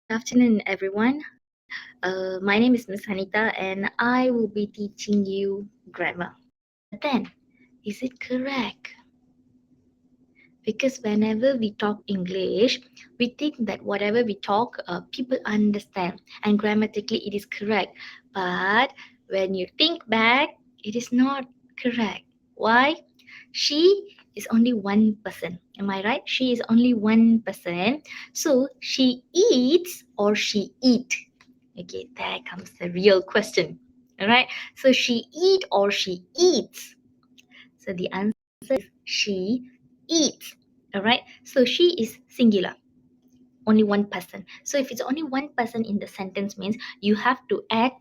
Good afternoon, everyone. My name is Miss Hanitha, and I will be teaching you grammar. But then, is it correct? Because whenever we talk English, we think that whatever we talk, people understand, and grammatically it is correct. But when you think back, it is not correct. Why? She is only one person. Am I right? She is only one person. So she eats or she eat. Okay, there comes the real question. All right. So she eat or she eats. So the answer is she eats. All right. So she is singular, only one person. So if it's only one person in the sentence means you have to add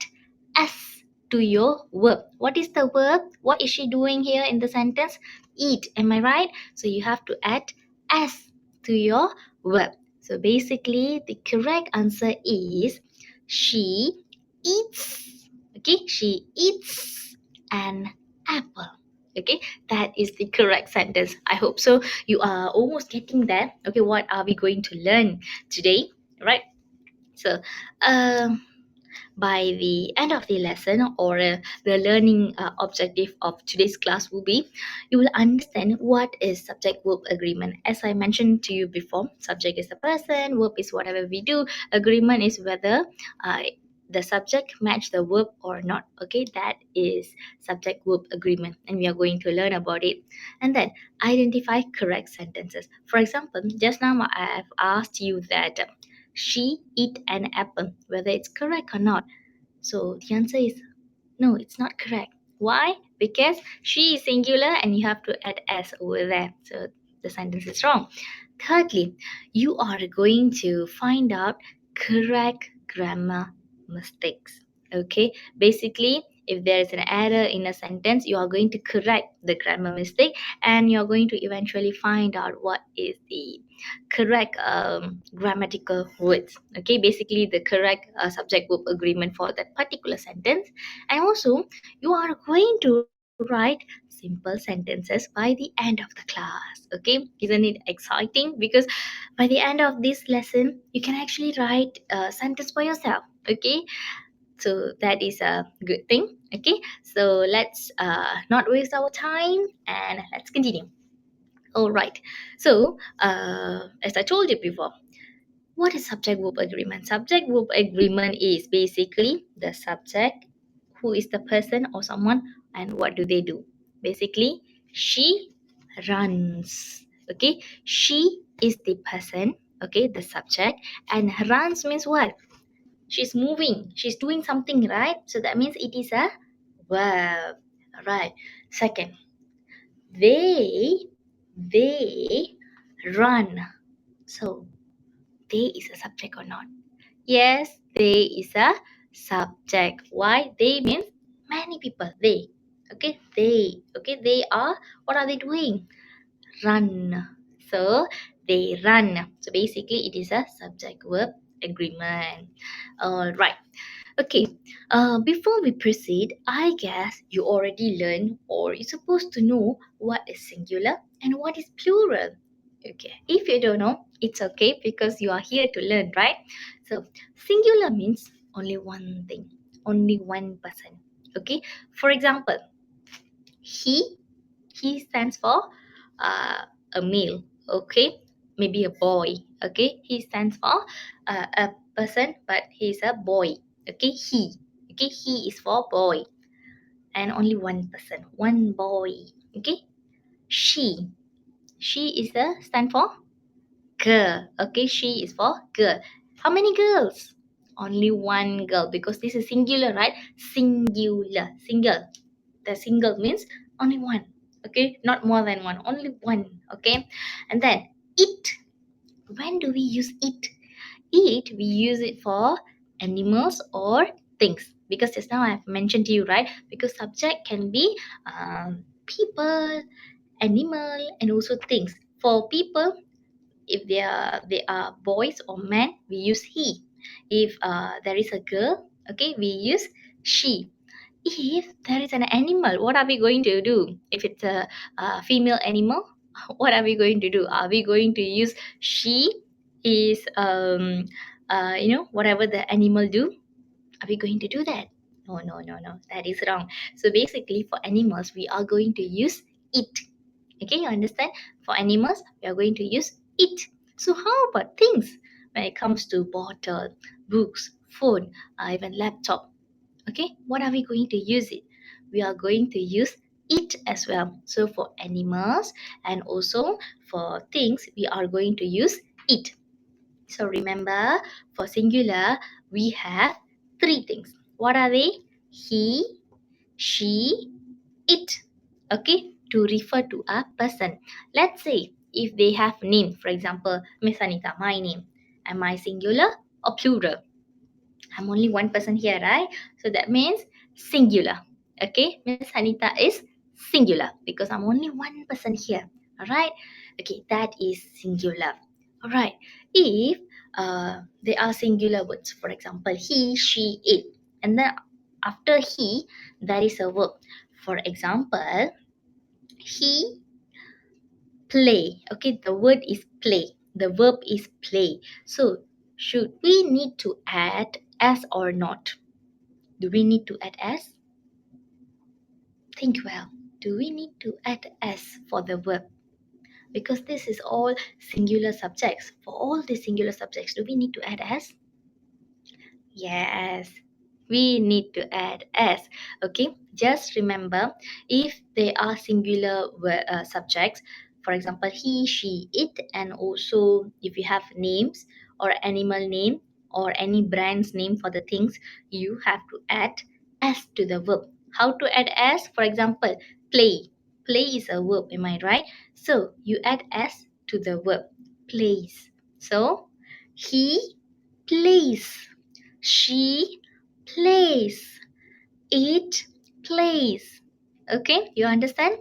s to your verb. What is the verb? What is she doing here in the sentence? Eat. Am I right? So you have to add s to your verb. So basically the correct answer is she eats. Okay, she eats an apple. Okay, that is the correct sentence. I hope so. You are almost getting there. Okay, what are we going to learn today? Right. So, um, by the end of the lesson or the learning objective of today's class will be you will understand what is subject verb agreement. As I mentioned to you before, subject is the person, verb is whatever we do, agreement is whether uh, the subject match the verb or not. Okay, that is subject verb agreement, and we are going to learn about it. And then identify correct sentences. For example, just now I have asked you that she eat an apple, whether it's correct or not. So the answer is no, it's not correct. Why? Because she is singular and you have to add s over there. So the sentence is wrong. Thirdly, you are going to find out correct grammar mistakes. Okay, basically, if there is an error in a sentence, you are going to correct the grammar mistake and you're going to eventually find out what is the correct grammatical words. Okay, basically, the correct subject verb agreement for that particular sentence. And also, you are going to write simple sentences by the end of the class. Okay, isn't it exciting? Because by the end of this lesson you can actually write a sentence for yourself. Okay, so that is a good thing. Okay, so let's not waste our time and let's continue. All right, so as I told you before, what is subject verb agreement? Subject verb agreement is basically the subject, who is the person or someone, and what do they do. Basically, she runs. Okay, she is the person, okay, the subject, and runs means what? She's moving, she's doing something, right? So that means it is a verb. Right. Second, they they run. So they is a subject or not? Yes, they is a subject. Why? They means many people. They. Okay, they. Okay, they are, what are they doing? Run. So they run. So basically it is a subject verb agreement. Alright. Okay. Before we proceed, I guess you already learned or you're supposed to know what is singular and what is plural. Okay. If you don't know, it's okay because you are here to learn, right? So singular means only one thing, only one person. Okay. For example, he he stands for a male. Okay, maybe a boy. Okay, he stands for a person, but he's a boy. Okay, he. Okay, he is for boy, and only one person, one boy. Okay, she. She is the stand for girl. Okay, she is for girl. How many girls? Only one girl because this is singular, right? Singular, single. The single means only one. Okay, not more than one, only one. Okay, and then it. When do we use it? It, we use it for animals or things, because just now I have mentioned to you, right? Because subject can be people, animal, and also things. For people, if they are boys or men, we use he. If there is a girl, okay, we use she. If there is an animal, what are we going to do? If it's a female animal, what are we going to do? Are we going to use she? Is whatever the animal do, are we going to do that? No, no, no, no. That is wrong. So basically, for animals, we are going to use it. Okay, you understand? For animals, we are going to use it. So how about things? When it comes to bottle, books, phone, even laptop. Okay, what are we going to use it? We are going to use it as well. So for animals and also for things, we are going to use it. So remember, for singular, we have three things. What are they? He, she, it. Okay, to refer to a person. Let's say if they have name, for example, Miss Hanitha, my name. Am I singular or plural? I'm only one person here, right? So that means singular. Okay, Miss Hanitha is singular because I'm only one person here. All right. Okay, that is singular. All right. If they are singular words, for example, he, she, it, and then after he, there is a verb. For example, he play. Okay, the word is play. The verb is play. So should we need to add s or not? Do we need to add s? Think well. Do we need to add s for the verb? Because this is all singular subjects. For all the singular subjects, do we need to add s? Yes, we need to add s. Okay, just remember if they are singular subjects, for example, he, she, it, and also if you have names or animal name or any brand's name for the things, you have to add s to the verb. How to add s? For example, play. Play is a verb, am I right? So you add s to the verb, plays. So he plays. She plays. It plays. Okay, you understand?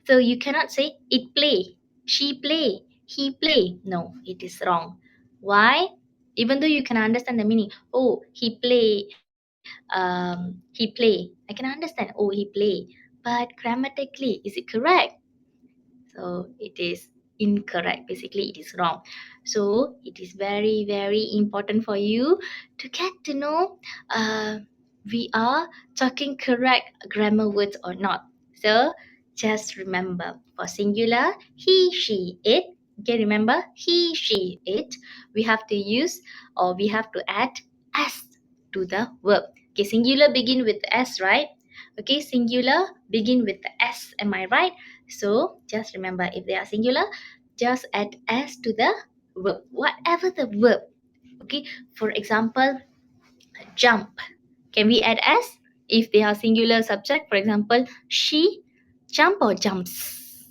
So you cannot say it play, she play, he play. No, it is wrong. Why? Even though you can understand the meaning, oh, he play, he play. I can understand. Oh, he play. But grammatically, is it correct? So it is incorrect. Basically, it is wrong. So it is very, very important for you to get to know uh, we are talking correct grammar words or not. So just remember for singular, he, she, it. Okay, remember he, she, it. We have to use or we have to add s to the verb. Okay, singular begin with s, right? Okay, singular begin with the s. Am I right? So just remember if they are singular, just add s to the verb, whatever the verb. Okay, for example, jump. Can we add s if they are singular subject? For example, she jump or jumps.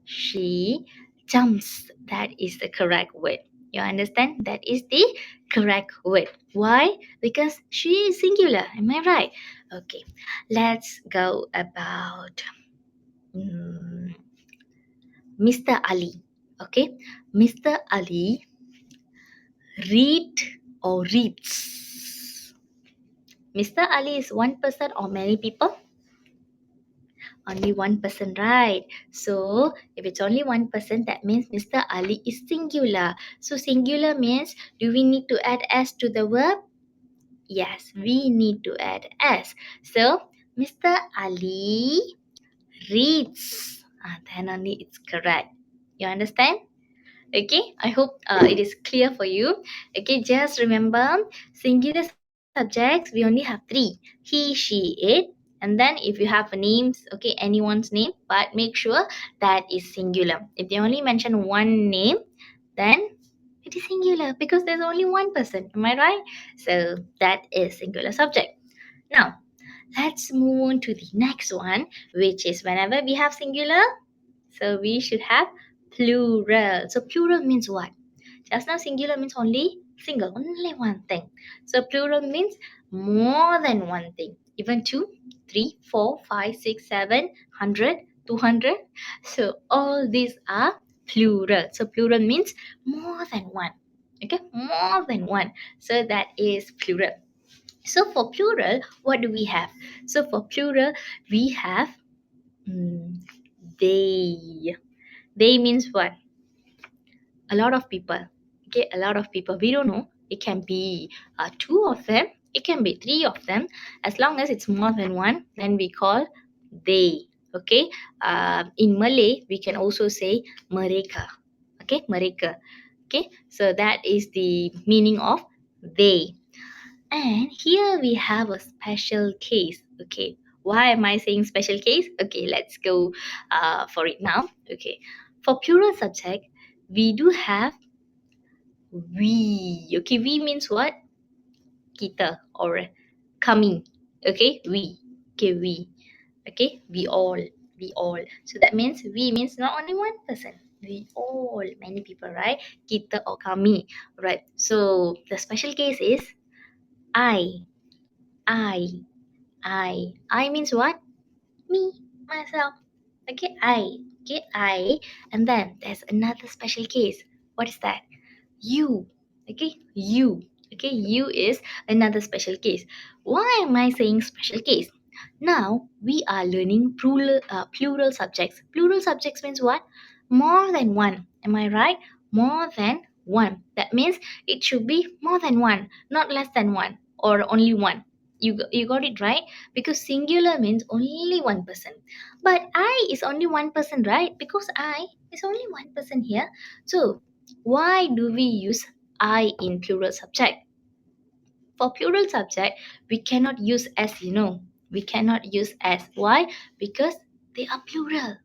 She jumps. That is the correct word. You understand? That is the correct word. Why? Because she is singular. Am I right? Okay, let's go about. mm, Mr. Ali. Okay, Mr. Ali read or reads. Mr. Ali is one person or many people? Only one person, right? So if it's only one person, that means Mr. Ali is singular. So singular means do we need to add s to the verb? Yes, we need to add s. So Mr. Ali reads. Then only it's correct. You understand? Okay, I hope it is clear for you. Okay, just remember singular subjects we only have three: he, she, it. And then if you have names, okay, anyone's name, but make sure that is singular. If they only mention one name, then it is singular because there's only one person. Am I right? So that is singular subject. Now let's move on to the next one, which is whenever we have singular, so we should have plural. So plural means what? Just now singular means only single, only one thing. So plural means more than one thing. Even two, three, four, five, six, 700, 200. So all these are plural. So plural means more than one. Okay, more than one. So that is plural. So for plural, what do we have? So for plural, we have mm, they. They means what? A lot of people. Okay, a lot of people. We don't know It can be two of them. It can be three of them. As long as it's more than one, then we call they. Okay. In Malay, we can also say mereka. Okay, mereka. Okay, so that is the meaning of they. And here we have a special case. Okay, why am I saying special case? Okay, let's go for it now. Okay, for plural subject, we do have we. Okay, we means what? Kita or kami. Okay, we. Okay, we. Okay, we all. We all. So that means we means not only one person. We all, many people, right? Kita or kami. Right. So the special case is I. I. I means what? Me, myself. Okay, I. Okay, I. And then there's another special case. What is that? You. Okay, you. Okay, you is another special case. Why am I saying special case? Now we are learning plural subjects. Plural subjects means what? More than one. Am I right? More than one. That means it should be more than one, not less than one or only one. You got it right? Because singular means only one person. But I is only one person, right? Because I is only one person here. So why do we use I in plural subject? For plural subject, we cannot use as, we cannot use as. Why? Because they are plural.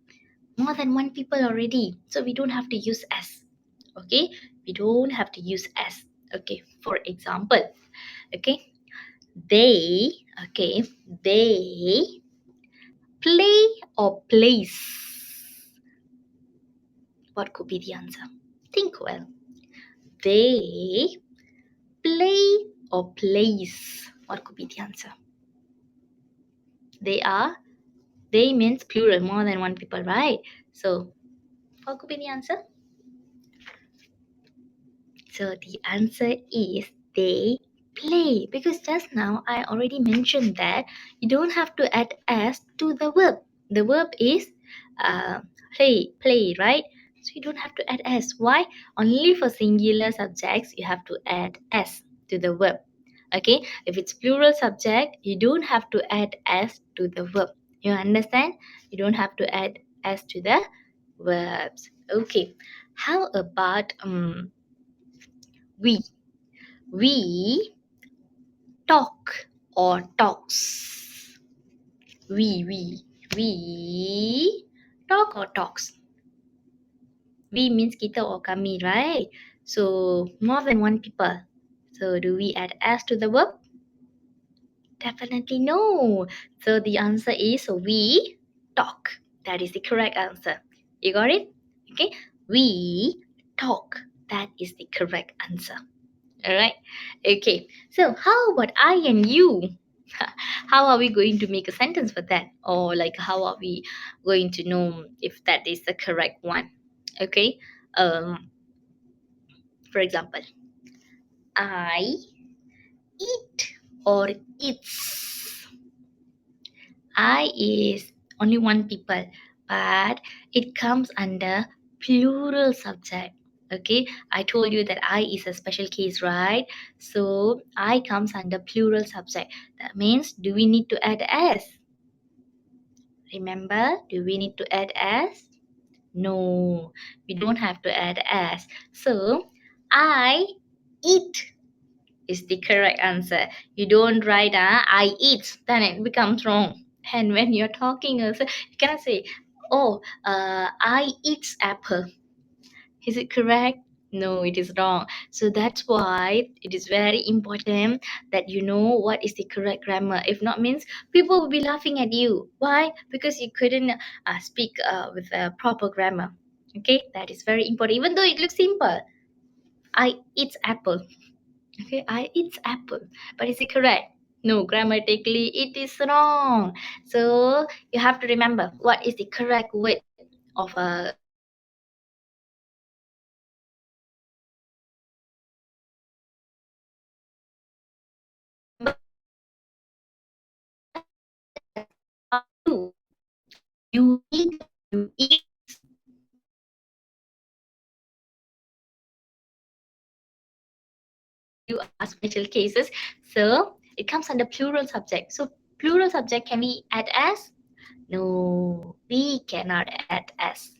More than one people already. So we don't have to use as. Okay? We don't have to use as. Okay, for example, okay, they, okay, they play or place. What could be the answer? Think well. They play or plays. What could be the answer? They means plural, more than one people, right? So what could be the answer? So the answer is they play, because just now I already mentioned that you don't have to add s to the verb. The verb is uh, play, right? So you don't have to add s. Why? Only for singular subjects you have to add s to the verb. Okay, if it's plural subject, you don't have to add s to the verb. You understand? You don't have to add s to the verbs. Okay, how about we? We talk or talks. We talk or talks. We means kita or kami, right? So more than one people. So do we add s to the verb? Definitely no. So the answer is we talk. That is the correct answer. You got it? Okay. We talk. That is the correct answer. All right. Okay. So how about I and you? How are we going to make a sentence for that? Or like how are we going to know if that is the correct one? Okay. Um, for example, I eat or eats. I is only one people, but it comes under plural subject. Okay, I told you that I is a special case, right? So I comes under plural subject. That means, do we need to add s? Remember, do we need to add s? No, we don't have to add s. So I eat is the correct answer. You don't write I eat, then it becomes wrong. And when you're talking also, you cannot say, oh, I eat apple. Is it correct? No, it is wrong. So that's why it is very important that you know what is the correct grammar. If not, means people will be laughing at you. Why? Because you couldn't speak with a proper grammar. Okay, that is very important. Even though it looks simple, I eat apple. Okay, I eat apple. But is it correct? No, grammatically it is wrong. So you have to remember what is the correct word of a you. You eat. You eat. you are special cases. So it comes under plural subject. So plural subject can we add as? No, we cannot add as.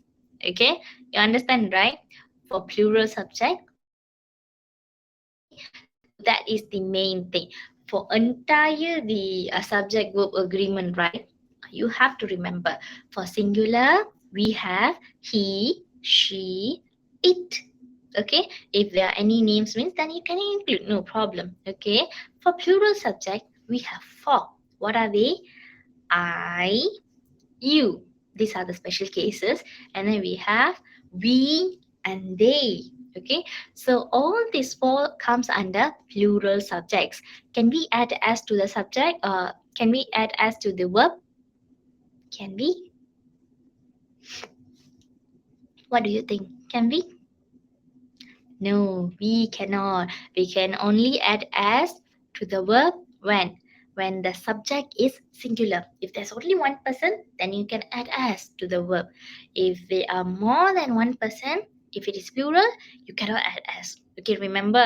Okay, you understand, right? For plural subject, we cannot add as. Okay, so that is the main thing. For entire the subject verb agreement, right? You have to remember, for singular we have he, she, it. Okay, if there are any names means, then you can include, no problem. Okay, for plural subject we have four. What are they? I, you. These are the special cases. And then we have we and they. Okay, so all these four comes under plural subjects. Can we add as to the subject? Can we add as to the verb? Can we? What do you think? Can we? No, we cannot. We can only add as to the verb when the subject is singular. If there's only one person, then you can add as to the verb. If there are more than one person, if it is plural, you cannot add as. Okay, remember,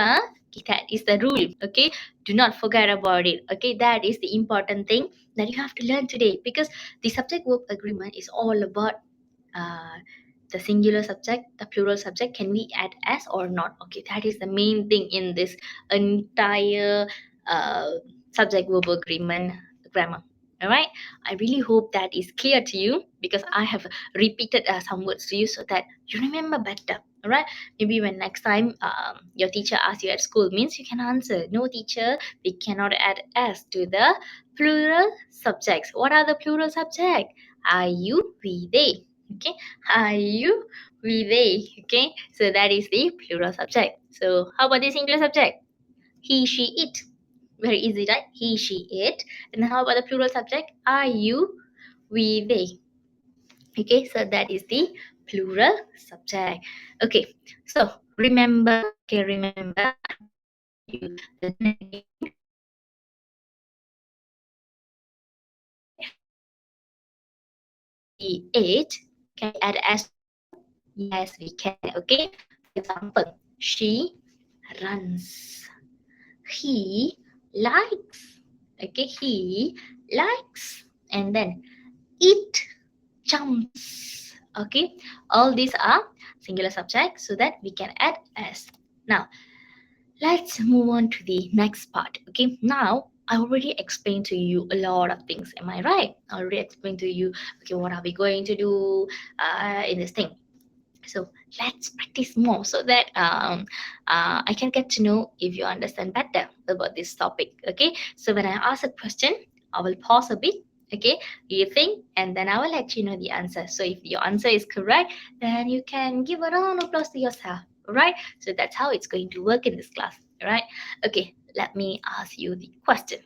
okay, that is the rule. Okay, do not forget about it. Okay, that is the important thing that you have to learn today, because the subject verb agreement is all about uh, the singular subject, the plural subject, can we add as or not? Okay, that is the main thing in this entire uh, subject verb agreement grammar. All right, I really hope that is clear to you, because I have repeated some words to you so that you remember better. All right, maybe when next time your teacher asks you at school, means you can answer, no teacher, we cannot add as to the plural subjects. What are the plural subject? Are, you, we, they. Okay, are, you, we, they. Okay, so that is the plural subject. So how about the singular subject? He, she, it. Very easy, right? He, she, it. And how about the plural subject? Are, you, we, they. Okay, so that is the plural subject. Okay, so remember, okay, remember, I'm going to tell you again okay, he, she, it. Can we add as to the verb? Yes, we can. Okay, for example, she runs, he likes. Okay, he likes. And then it jumps. Okay, all these are singular subjects, so that we can add as. Now let's move on to the next part. Okay, now I already explained to you a lot of things, am I right? I already explained to you, okay, what are we going to do in this thing. So let's practice more, so that I can get to know if you understand better about this topic. Okay, so when I ask a question, I will pause a bit. Okay, you think, and then I will let you know the answer. So if your answer is correct, then you can give a round of applause to yourself. All right, so that's how it's going to work in this class. All right, okay, let me ask you the question.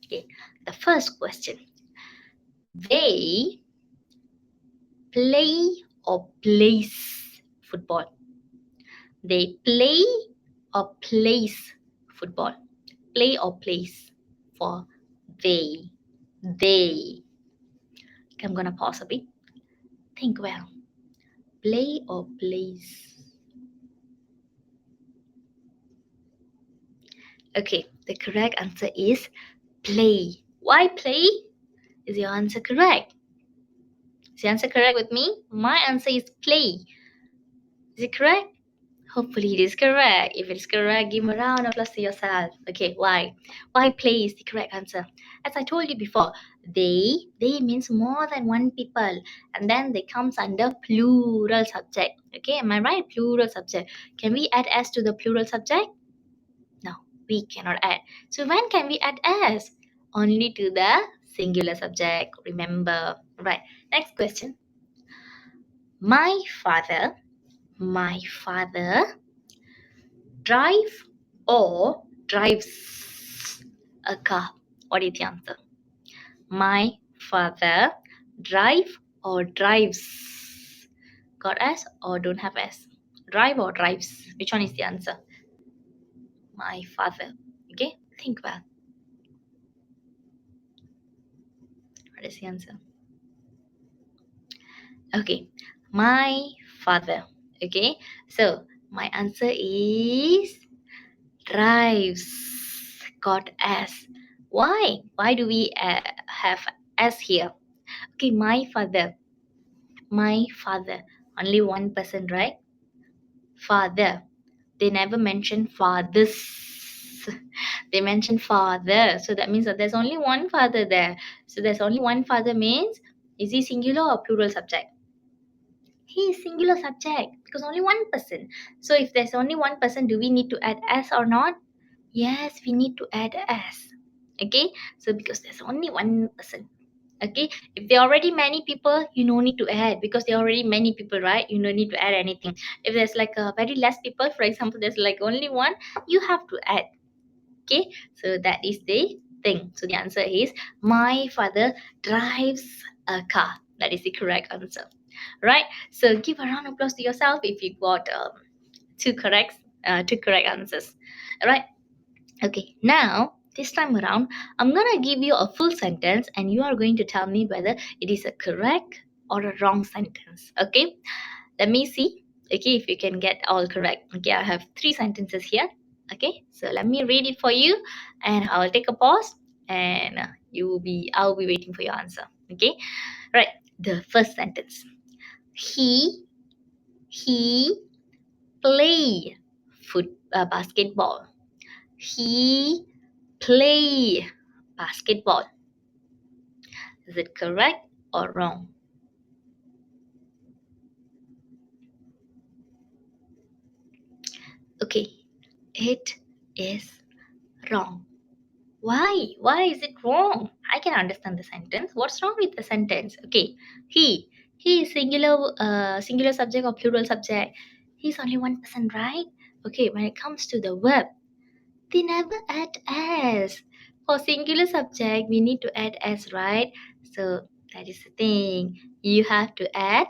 Okay, the first question: they play or plays football? They play or plays football? Play or plays for they. They. Okay, I'm gonna pause a bit. Think well. Play or plays? Okay, the correct answer is play. Why play? Is your answer correct? Is your answer correct with me? My answer is play. Is it correct? Hopefully it is correct. If it is correct, give a round of applause to yourself. Okay, why? Why play is the correct answer. As I told you before, they means more than one people, and then they comes under plural subject. Okay, am I right? Plural subject. Can we add s to the plural subject? No, we cannot add. So when can we add s? Only to the singular subject. Remember. Right. Next question. My father drive or drives a car? What is the answer? My father drive or drives? Got S or don't have S? Drive or drives? Which one is the answer? My father. Okay, think well. What is the answer? Okay, my father. Okay, so my answer is drives got S. Why? Why do we have S here? Okay, my father. My father. Only one person, right? Father. They never mention fathers. They mention father. So that means that there's only one father there. So there's only one father means, is he singular or plural subject? He is singular subject because only one person. So if there's only one person, do we need to add s or not? Yes, we need to add s. Okay, so because there's only one person. Okay, if there are already many people, you no need to add because there are already many people, right? You no need to add anything. If there's like a very less people, for example, there's like only one, you have to add. Okay, so that is the thing. So the answer is my father drives a car. That is the correct answer, right? So give a round of applause to yourself if you got two correct answers. All right. Okay, now this time around, I'm gonna give you a full sentence and you are going to tell me whether it is a correct or a wrong sentence. Okay, let me see. Okay, if you can get all correct. Okay, I have three sentences here. Okay, so let me read it for you and I'll take a pause and I'll be waiting for your answer. Okay, right. The first sentence. He he play basketball. He play basketball. Is it correct or wrong? Okay, it is wrong. Why? Why is it wrong? I can understand the sentence. What's wrong with the sentence? Okay, he. He is singular subject or plural subject? He's only one person, right? Okay, when it comes to the verb, they never add s. For singular subject, we need to add s, right? So that is the thing. You have to add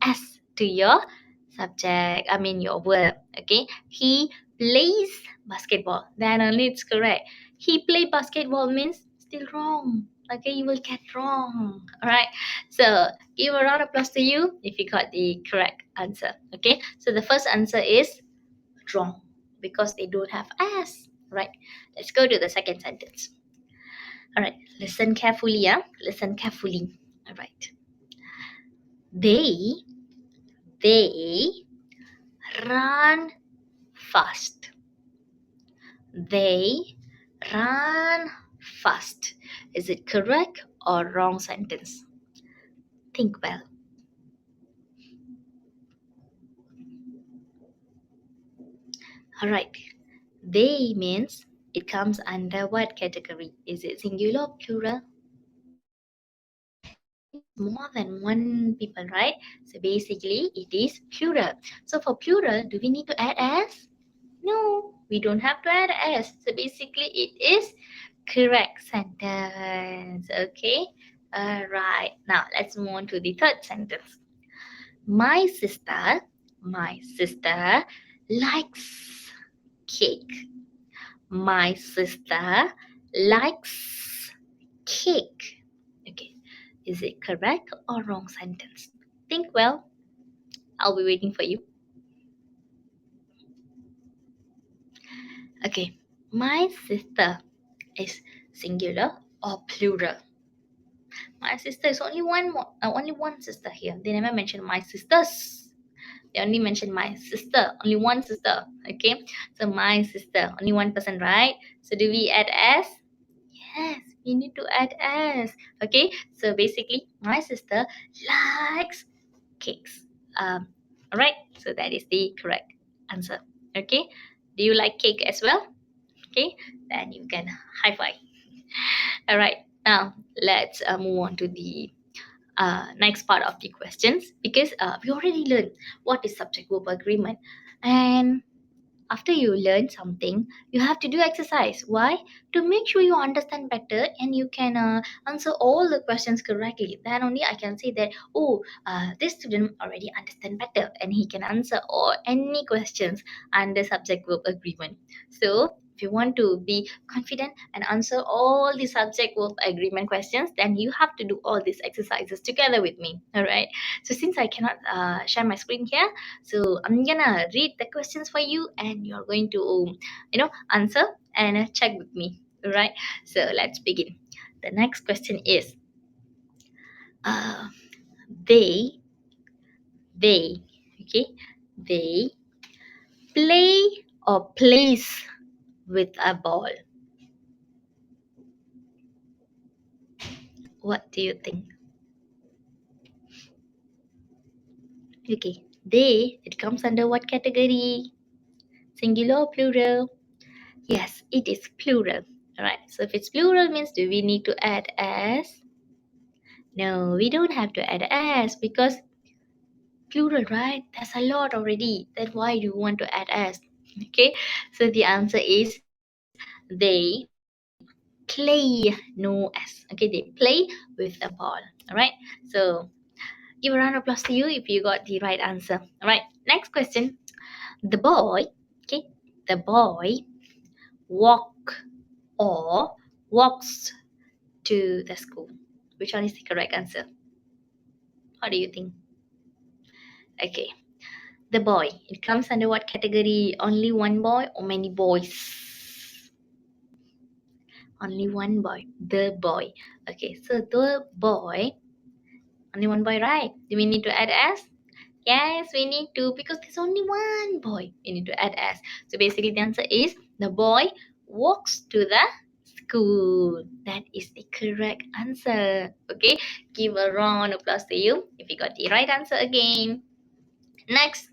s to your subject. I mean your verb. Okay. He plays basketball. Then only it's correct. He play basketball means still wrong. Okay, you will get wrong. Alright. So give a round of applause to you if you got the correct answer. Okay. So the first answer is wrong because they don't have s. Right. Let's go to the second sentence. All right. Listen carefully. Yeah. Listen carefully. All right. They they run fast. They run fast. Is it correct or wrong sentence? Think well. All right. They means it comes under what category? Is it singular or plural? More than one people, right? So basically it is plural. So for plural, do we need to add s? No, we don't have to add s. So basically it is correct sentence. Okay. All right. Now let's move on to the third sentence. My sister likes cake. My sister likes cake. Okay. Is it correct or wrong sentence? Think well. I'll be waiting for you. Okay. My sister is singular or plural? My sister is only one sister here. They never mention my sisters. They only mention my sister, only one sister. Okay, so my sister, only one person, right? So do we add s? Yes, we need to add s. Okay, so basically, my sister likes cakes. All right, so that is the correct answer. Okay, do you like cake as well? Okay, then you can high five. All right, now let's move on to the next part of the questions because we already learned what is subject verb agreement, and after you learn something you have to do exercise. Why? To make sure you understand better and you can answer all the questions correctly. Then only I can say that, oh, this student already understand better and he can answer all any questions under subject verb agreement. So if you want to be confident and answer all the subject verb agreement questions, then you have to do all these exercises together with me. All right. So since I cannot share my screen here, so I'm gonna read the questions for you, and you're going to, answer and check with me. All right. So let's begin. The next question is, uh, they, they, okay, they play or plays with a ball. What do you think? Okay, they, it comes under what category? Singular or plural? Yes, it is plural. Alright, so if it's plural means do we need to add as? No, we don't have to add as because plural, right? That's a lot already. Then why do you want to add as? Okay, so the answer is they play no s. Okay, they play with a ball. Alright, so give a round of applause to you if you got the right answer. Alright, next question. The boy, okay, the boy walk or walks to the school. Which one is the correct answer? What do you think? Okay, the boy. It comes under what category? Only one boy or many boys? Only one boy. The boy. Okay, so the boy. Only one boy, right? Do we need to add s? Yes, we need to because there's only one boy. We need to add s. So basically, the answer is the boy walks to the school. That is the correct answer. Okay, give a round of applause to you if you got the right answer again. Next,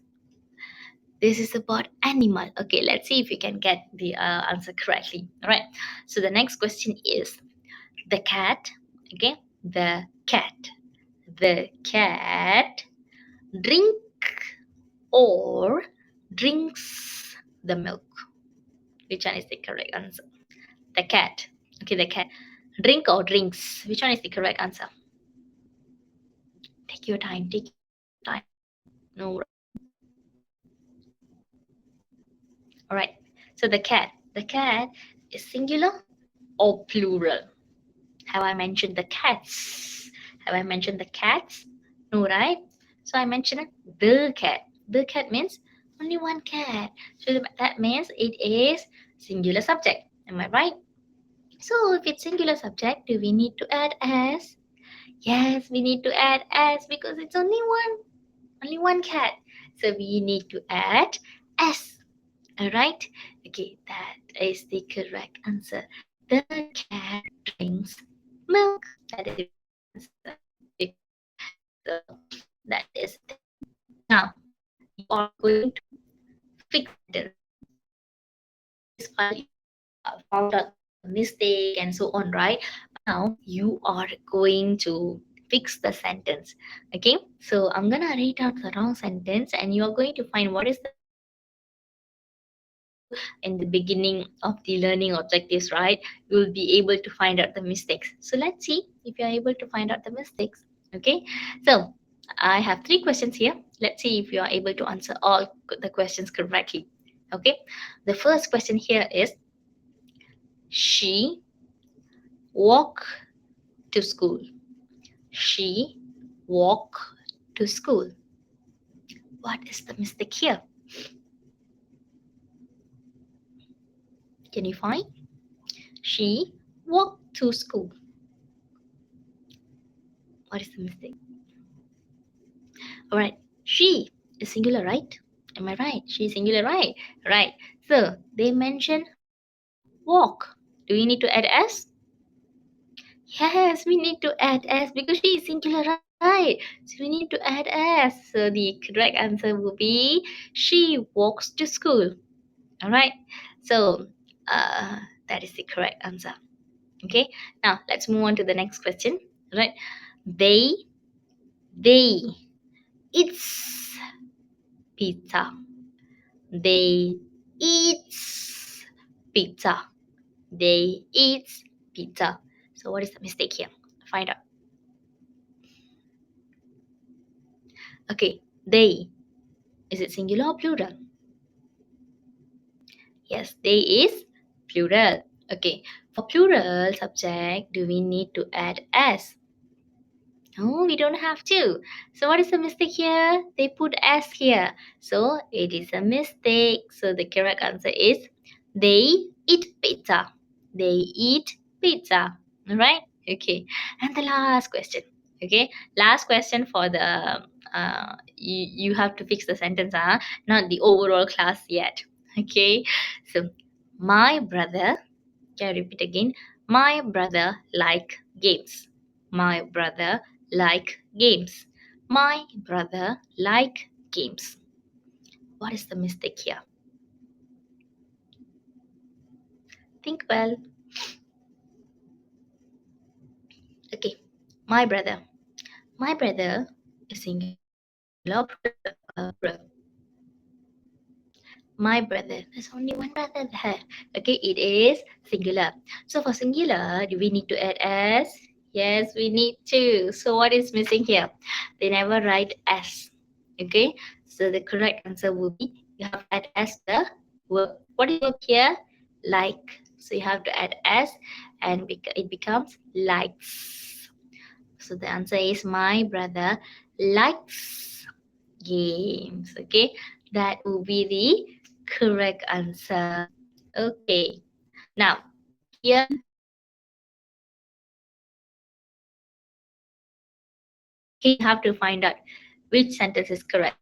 this is about animal. Okay, let's see if you can get the answer correctly. All right. So the next question is the cat. Okay, the cat. The cat drink or drinks the milk. Which one is the correct answer? The cat. Okay, the cat. Drink or drinks? Which one is the correct answer? Take your time. Take your time. No. All right. So the cat. The cat is singular or plural? Have I mentioned the cats? Have I mentioned the cats? No, right? So I mentioned the cat. The cat means only one cat. So that means it is singular subject. Am I right? So if it's singular subject, do we need to add as? Yes, we need to add as because it's only one cat. So we need to add s. Alright? Okay, that is the correct answer. The cat drinks milk. That is the answer. Okay, so that is it. Now you are going to fix it. This while you found out the mistake and so on, right? Now you are going to fix the sentence. Okay, so I'm gonna read out the wrong sentence and you are going to find what is the in the beginning of the learning objectives, right? You will be able to find out the mistakes. So let's see if you're able to find out the mistakes. Okay, so I have 3 questions here. Let's see if you are able to answer all the questions correctly. Okay, the first question here is she walk to school. She walk to school. What is the mistake here? Can you find? She walked to school. What is the mistake? All right. She is singular, right? Am I right? She is singular, right? Right. So they mention walk. Do we need to add s? Yes, we need to add s because she is singular, right? So we need to add s. So the correct answer will be she walks to school. All right. So that is the correct answer. Okay. Now let's move on to the next question. All right. They eats pizza. They eats pizza. They eats pizza. So what is the mistake here? Find out. Okay, they. Is it singular or plural? Yes, they is plural. Okay, for plural subject, do we need to add s? No, we don't have to. So what is the mistake here? They put s here. So it is a mistake. So the correct answer is they eat pizza. They eat pizza. Alright? Okay. And the last question. Okay. Last question for the you have to fix the sentence, not the overall class yet. Okay. So my brother, can I repeat again? My brother like games. My brother like games. My brother like games. What is the mistake here? Think well. Okay. My brother. My brother is singular plural. My brother. There's only one brother there. Okay, it is singular. So for singular, do we need to add s? Yes, we need to. So what is missing here? They never write s. Okay, so the correct answer will be you have to add s to the verb. What is verb here? Like. So you have to add s and it becomes likes. So the answer is my brother likes games. Okay, that will be the correct answer. Okay, now here you have to find out which sentence is correct,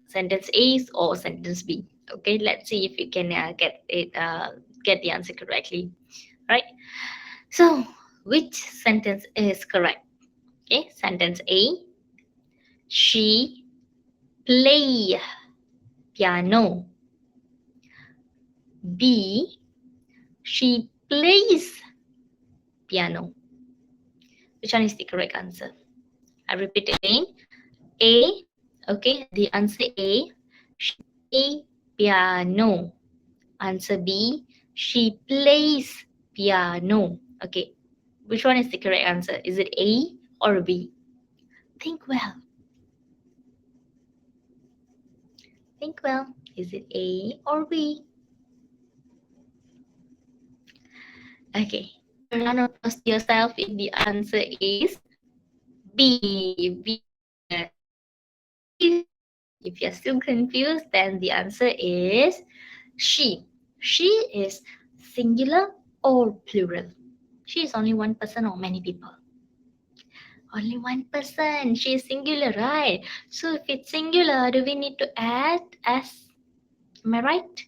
sentence A or sentence B. Okay, let's see if you can get the answer correctly. Right. So which sentence is correct? Okay, sentence A. She play piano. B. She plays piano. Which one is the correct answer? I repeat again. A, okay, the answer A, she play piano. Answer B, she plays piano. Okay, which one is the correct answer? Is it A or B? Think well. Think well. Is it A or B? Okay, give a round of applause to yourself if the answer is B. B. If you're still confused, then the answer is she. She is singular or plural? She is only one person or many people? Only one person. She is singular, right? So if it's singular, do we need to add s? Am I right?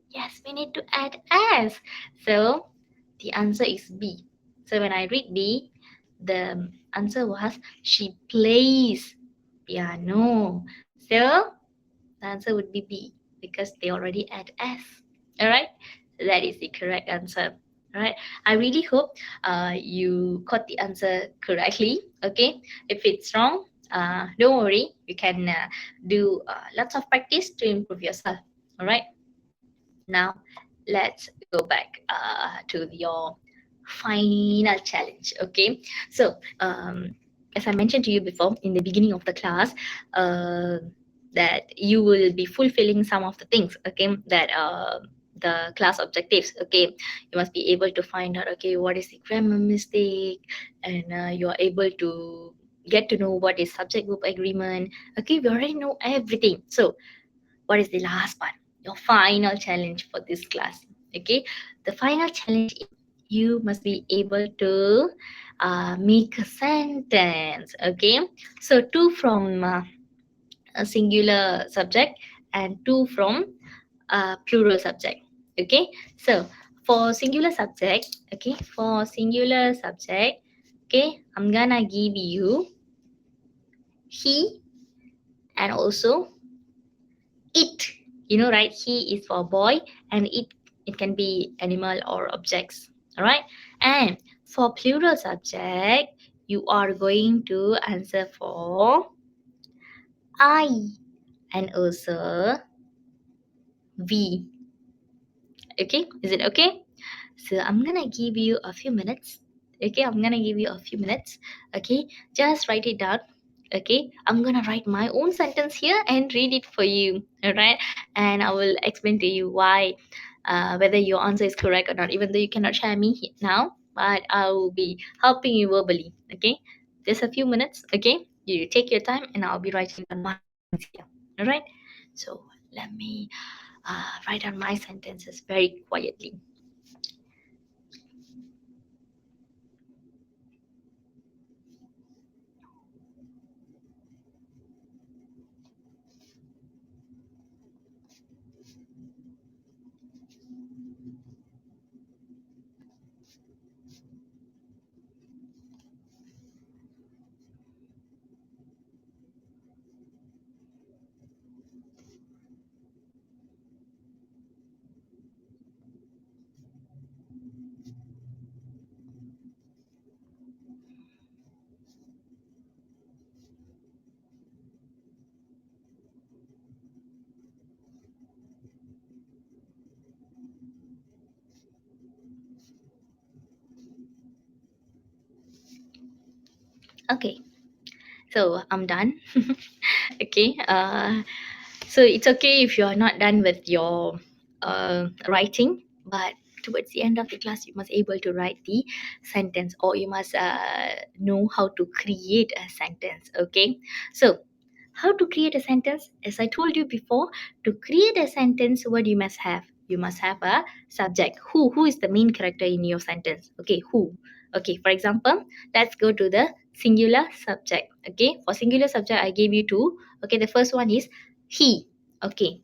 Yes, we need to add s. So the answer is B. So when I read B, the answer was she plays piano. So the answer would be B because they already add S. All right, so that is the correct answer. All right, I really hope you got the answer correctly. Okay, if it's wrong, don't worry. You can do lots of practice to improve yourself. All right, now let's go back to your final challenge. Okay, so as I mentioned to you before in the beginning of the class, uh, that you will be fulfilling some of the things, okay, that the class objectives. Okay, you must be able to find out, okay, what is the grammar mistake, and you are able to get to know what is subject group agreement. Okay, we already know everything. So what is the last part, your final challenge for this class? Okay, the final challenge is you must be able to make a sentence. Okay, so two from a singular subject and two from a plural subject. Okay, so for singular subject, okay, for singular subject, okay, I'm gonna give you he and also it. You know, right? He is for boy, and it can be animal or objects. All right, and for plural subject, you are going to answer for I and also we. Okay, is it okay? So I'm gonna give you a few minutes. Okay, I'm gonna give you a few minutes. Okay, just write it down. Okay, I'm gonna write my own sentence here and read it for you. All right, and I will explain to you why, whether your answer is correct or not, even though you cannot share me now, but I will be helping you verbally. Okay, just a few minutes. Okay, you take your time, and I'll be writing down my things here. All right. So let me write down my sentences very quietly. Okay, so I'm done. Okay. So it's okay if you are not done with your writing, but towards the end of the class, you must able to write the sentence, or you must know how to create a sentence. Okay. So how to create a sentence? As I told you before, to create a sentence, what you must have? You must have a subject. Who is the main character in your sentence? Okay, who? Okay, for example, let's go to the singular subject. Okay, for singular subject, I gave you two. Okay, the first one is he. Okay,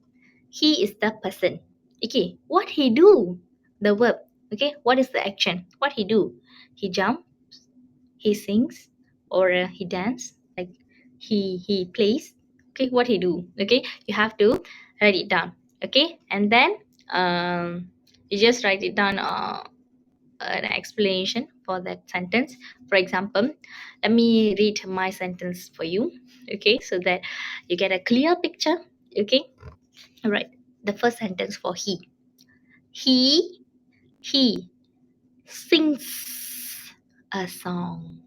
he is the person. Okay, what he do? The verb. Okay, what is the action? What he do? He jump, he sings, or he dance, like he plays. Okay, what he do? Okay, you have to write it down. Okay, and then you just write it down, an explanation for that sentence. For example, let me read my sentence for you. Okay, so that you get a clear picture. Okay, all right. The first sentence for he he sings a song.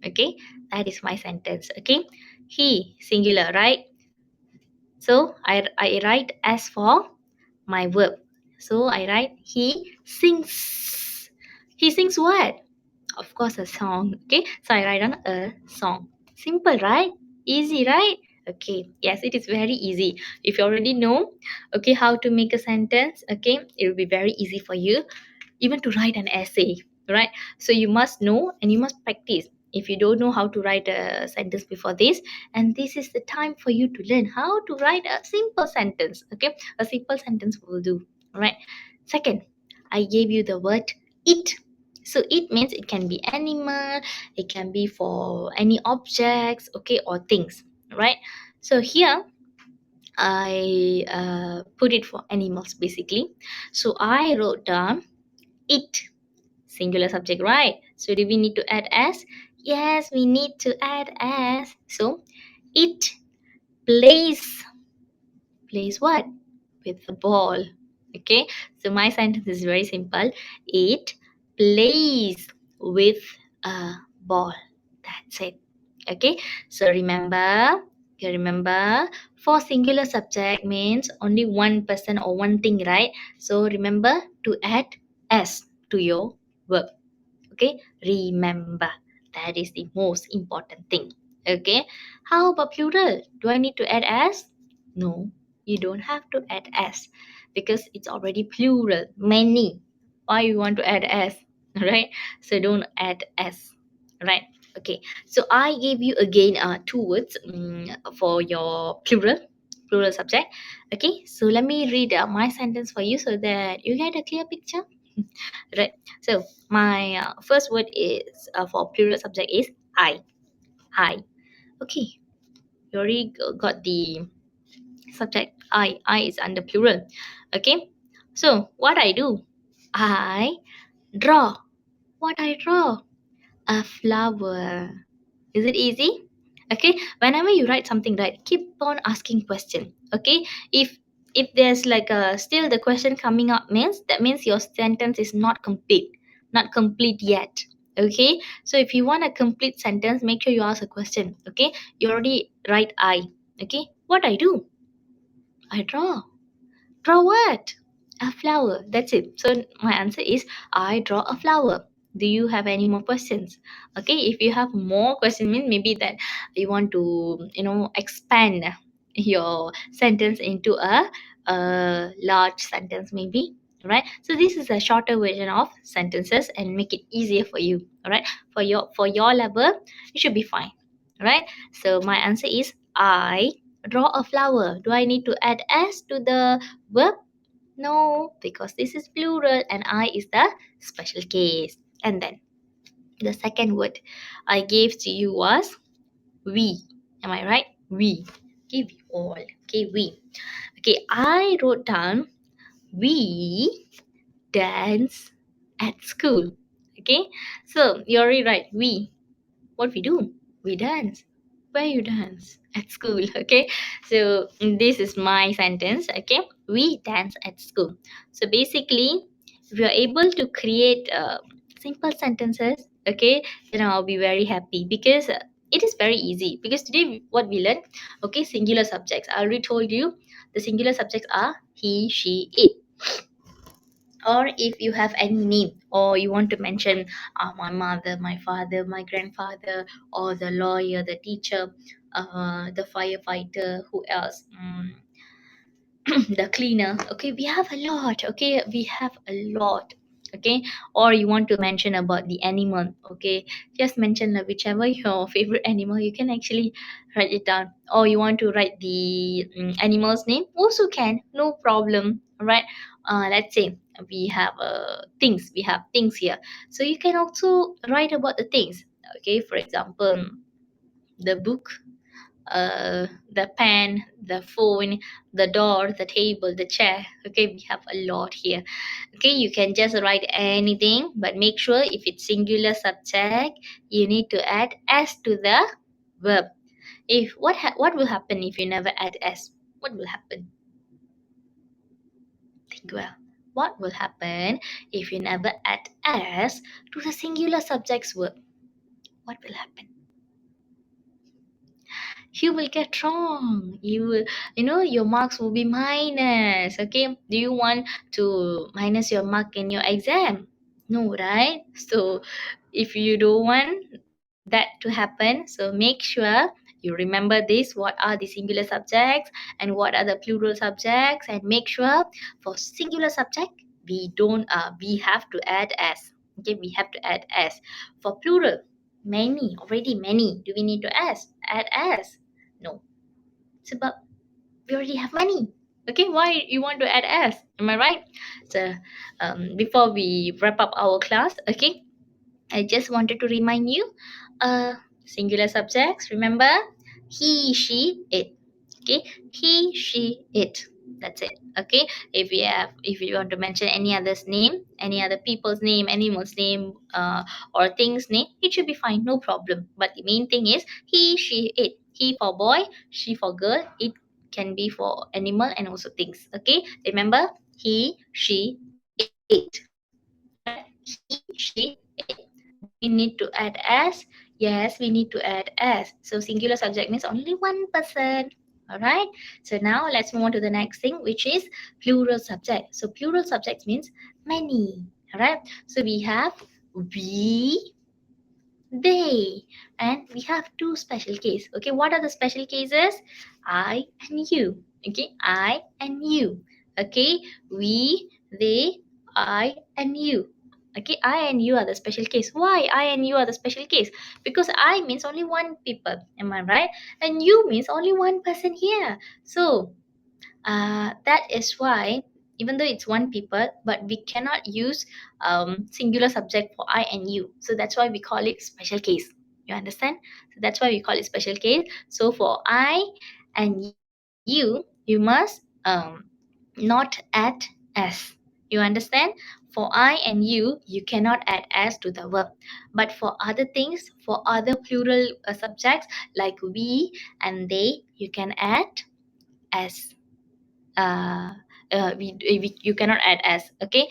Okay, that is my sentence. Okay, he singular, right? So I write as for my verb. So I write he sings what? Of course, a song. Okay, so I write on a song. Simple, right? Easy, right? Okay, yes, it is very easy. If you already know, okay, how to make a sentence, okay, it will be very easy for you, even to write an essay, right? So you must know and you must practice. If you don't know how to write a sentence before this, and this is the time for you to learn how to write a simple sentence. Okay, a simple sentence will do. All right. Second, I gave you the word it. So it means it can be animal, it can be for any objects, okay, or things, right? So here I put it for animals basically. So I wrote down it, singular subject, right? So do we need to add s? Yes, we need to add s. So it plays. Plays what? With the ball. Okay, so my sentence is very simple. It plays with a ball. That's it. Okay, so remember, you remember, for singular subject means only one person or one thing, right? So remember to add s to your verb. Okay, remember, that is the most important thing. Okay, how about plural? Do I need to add s? No, you don't have to add s, because it's already plural, many. Why you want to add s? Right, so don't add s. Right. Okay, so I gave you again two words, for your plural subject. Okay, so let me read my sentence for you so that you get a clear picture. Right. So my first word is, for plural subject is I. I. Okay. You already got the subject I. I is under plural. Okay. So what I do? I draw. What I draw? A flower. Is it easy? Okay. Whenever you write something, right, keep on asking question. Okay. If there's like a still the question coming up, means that means your sentence is not complete, not complete yet. Okay. So if you want a complete sentence, make sure you ask a question. Okay. You already write I. Okay. What I do? I draw. Draw what? A flower. That's it. So my answer is I draw a flower. Do you have any more questions? Okay, if you have more questions, mean maybe that you want to expand your sentence into a large sentence, maybe. Right. So this is a shorter version of sentences and make it easier for you. All right. For your level, it should be fine. All right. So my answer is I draw a flower. Do I need to add s to the verb? No, because this is plural and I is the special case. And then the second word I gave to you was we. Am I right? We. Okay, we all. Okay, we. Okay, I wrote down we dance at school. Okay, so you're already right. We. What we do? We dance. Where you dance? At school. Okay, so this is my sentence. Okay, we dance at school. So basically, if you're able to create simple sentences, okay, then I'll be very happy because it is very easy. Because today what we learned, okay, singular subjects. I already told you the singular subjects are he, she, it. Or if you have any name or you want to mention my mother, my father, my grandfather, or the lawyer, the teacher, the firefighter, who else, the cleaner. Okay, we have a lot. Okay, we have a lot. Okay, or you want to mention about the animal. Okay, just mention whichever your favorite animal, you can actually write it down. Or you want to write the animal's name, also can, no problem. All right. Let's say we have things here, so you can also write about the things. Okay, for example, the book, the pen, the phone, the door, the table, the chair. Okay, we have a lot here. Okay, you can just write anything, but make sure if it's singular subject, you need to add s to the verb. If what will happen if you never add s? What will happen? Think well. What will happen if you never add s to the singular subject's verb? What will happen? You will get wrong. You will, your marks will be minus. Okay, do you want to minus your mark in your exam? No, right? So if you don't want that to happen, so make sure you remember this, what are the singular subjects and what are the plural subjects, and make sure for singular subject we have to add s. Okay, we have to add s. For plural, many, already many, do we need to add s? No. So, but we already have money. Okay, why you want to add s? Am I right? So, before we wrap up our class, okay, I just wanted to remind you, singular subjects. Remember, he, she, it. Okay, he, she, it. That's it. Okay, if you want to mention any other's name, any other people's name, animal's name, or thing's name, it should be fine, no problem. But the main thing is he, she, it. He for boy, she for girl, it can be for animal and also things. Okay, remember, he, she, it. Alright, he, she, it. Do we need to add s? Yes, we need to add s. So singular subject means only one person. All right. So now let's move on to the next thing, which is plural subject. So plural subject means many. All right. So we have we, they, and we have two special cases. Okay, what are the special cases? I and you. Okay, I and you. Okay, we, they, I and you. Okay, I and you are the special case. Why I and you are the special case? Because I means only one people, am I right? And you means only one person here. So that is why, even though it's one people, but we cannot use singular subject for I and you. So that's why we call it special case. You understand? So that's why we call it special case. So for I and you must not add s. You understand? For I and you cannot add s to the verb. But for other things, for other plural subjects like we and they, you can add s. You cannot add s. Okay,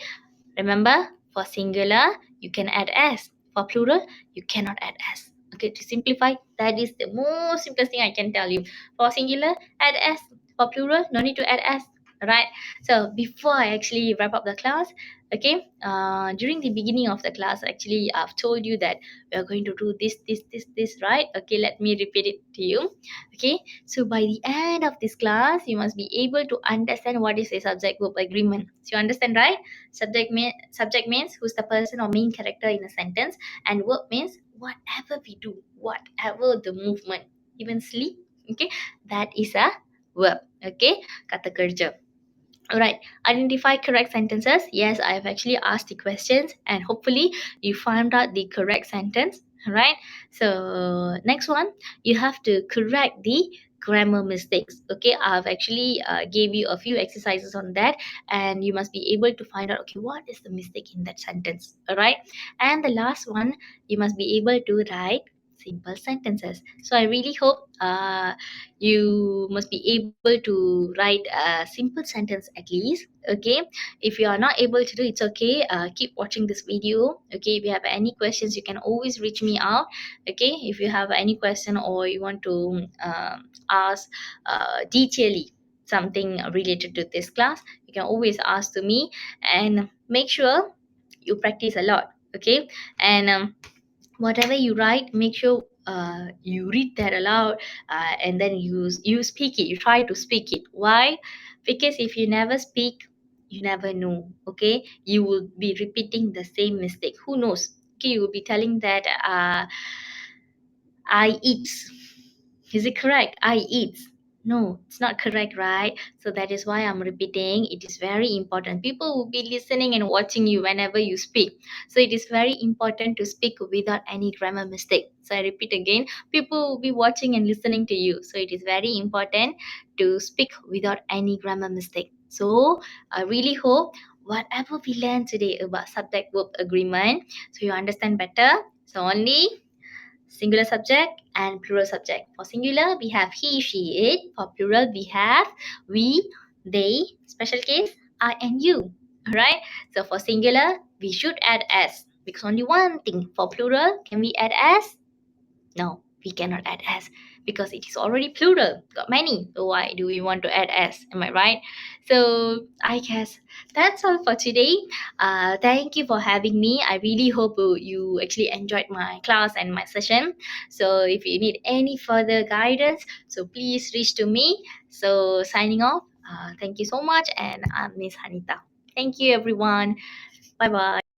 remember, for singular you can add s, for plural you cannot add s. Okay, to simplify, that is the most simplest thing I can tell you. For singular, add s. For plural, no need to add s. Right. So before I actually wrap up the class, okay, during the beginning of the class, actually I've told you that we are going to do this, right? Okay, let me repeat it to you. Okay, so by the end of this class, you must be able to understand what is a subject verb agreement. So you understand, right? Subject means who's the person or main character in a sentence, and verb means whatever we do, whatever the movement, even sleep. Okay, that is a verb. Okay, kata kerja. Alright, identify correct sentences. Yes, I have actually asked the questions and hopefully you found out the correct sentence. Alright, so next one, you have to correct the grammar mistakes. Okay, I've actually gave you a few exercises on that and you must be able to find out, okay, what is the mistake in that sentence. Alright, and the last one, you must be able to write simple sentences. So I really hope you must be able to write a simple sentence at least. Okay, if you are not able to do, it's okay. Keep watching this video. Okay, if you have any questions, you can always reach me out. Okay, if you have any question or you want to ask detailedly something related to this class, you can always ask to me, and make sure you practice a lot. Okay, and whatever you write, make sure you read that aloud, and then you speak it. You try to speak it. Why? Because if you never speak, you never know. Okay, you will be repeating the same mistake. Who knows? Okay, you will be telling that I eat. Is it correct? I eat. No, it's not correct, right? So that is why I'm repeating. It is very important. People will be listening and watching you whenever you speak. So it is very important to speak without any grammar mistake. So I repeat again, people will be watching and listening to you. So it is very important to speak without any grammar mistake. So I really hope whatever we learned today about subject verb agreement, so you understand better. So only singular subject and plural subject. For singular, we have he, she, it. For plural, we have we, they, special case, I and you. Alright? So for singular, we should add s because only one thing. For plural, can we add s? No, we cannot add s because it is already plural. Got many. So why do we want to add s? Am I right? So I guess that's all for today. Thank you for having me. I really hope you actually enjoyed my class and my session. So if you need any further guidance, so please reach to me. So signing off. Thank you so much, and I'm Miss Hanitha. Thank you, everyone. Bye bye.